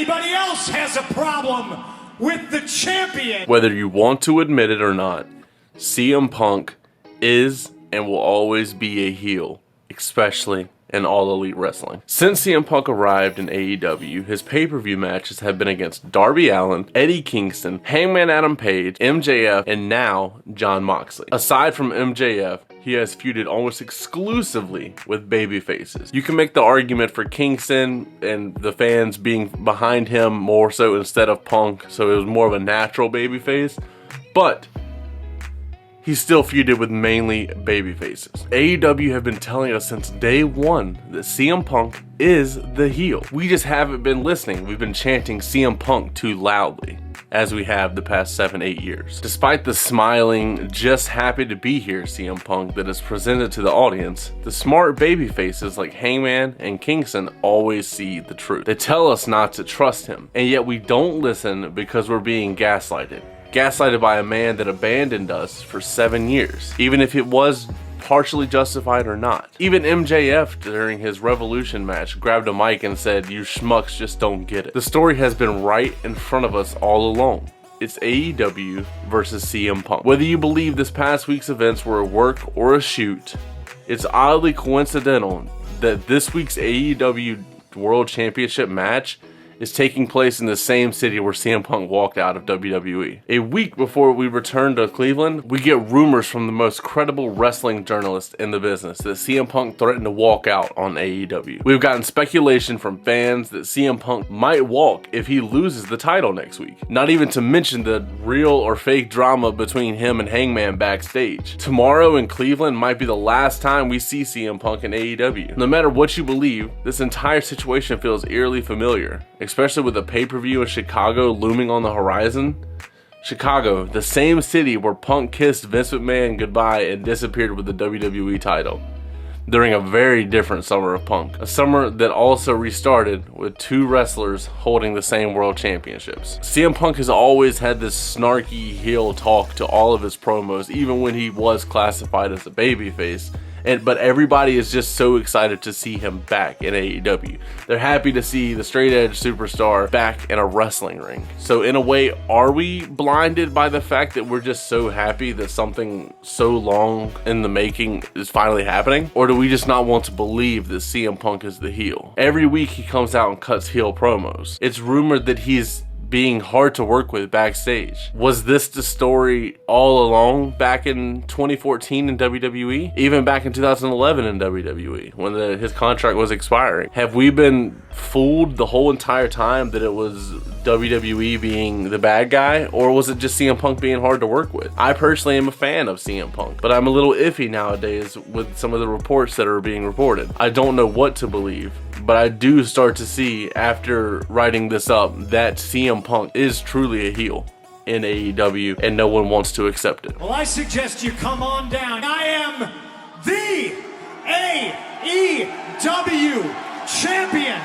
anybody else has a problem with the champion. Whether you want to admit it or not, CM Punk is and will always be a heel, especially in All Elite Wrestling. Since CM Punk arrived in AEW, his pay-per-view matches have been against Darby Allin, Eddie Kingston, Hangman Adam Page, MJF, and now Jon Moxley. Aside from MJF, he has feuded almost exclusively with babyfaces. You can make the argument for Kingston and the fans being behind him more so instead of Punk, so it was more of a natural babyface, but he still feuded with mainly babyfaces. AEW have been telling us since day one that CM Punk is the heel. We just haven't been listening. We've been chanting CM Punk too loudly, as we have the past 7-8 years. Despite the smiling, just happy to be here CM Punk that is presented to the audience, the smart babyfaces like Hangman and Kingston always see the truth. They tell us not to trust him, and yet we don't listen because we're being gaslighted. Gaslighted by a man that abandoned us for 7 years, even if it was partially justified or not. Even MJF during his Revolution match grabbed a mic and said, "You schmucks just don't get it." The story has been right in front of us all along. It's AEW versus CM Punk. Whether you believe this past week's events were a work or a shoot, it's oddly coincidental that this week's AEW World Championship match is taking place in the same city where CM Punk walked out of WWE. A week before we return to Cleveland, we get rumors from the most credible wrestling journalists in the business that CM Punk threatened to walk out on AEW. We've gotten speculation from fans that CM Punk might walk if he loses the title next week. Not even to mention the real or fake drama between him and Hangman backstage. Tomorrow in Cleveland might be the last time we see CM Punk in AEW. No matter what you believe, this entire situation feels eerily familiar, especially with the pay-per-view in Chicago looming on the horizon. Chicago, the same city where Punk kissed Vince McMahon goodbye and disappeared with the WWE title during a very different summer of Punk. A summer that also restarted with 2 wrestlers holding the same world championships. CM Punk has always had this snarky heel talk to all of his promos, even when he was classified as a babyface. But everybody is just so excited to see him back in AEW. They're happy to see the straight edge superstar back in a wrestling ring. So in a way, are we blinded by the fact that we're just so happy that something so long in the making is finally happening? Or do we just not want to believe that CM Punk is the heel? Every week he comes out and cuts heel promos. It's rumored that he's being hard to work with backstage. Was this the story all along back in 2014 in WWE? Even back in 2011 in WWE when his contract was expiring? Have we been fooled the whole entire time that it was WWE being the bad guy, or was it just CM Punk being hard to work with? I personally am a fan of CM Punk, but I'm a little iffy nowadays with some of the reports that are being reported. I don't know what to believe, but I do start to see after writing this up that CM Punk is truly a heel in AEW and no one wants to accept it. Well, I suggest you come on down. I am the AEW champion.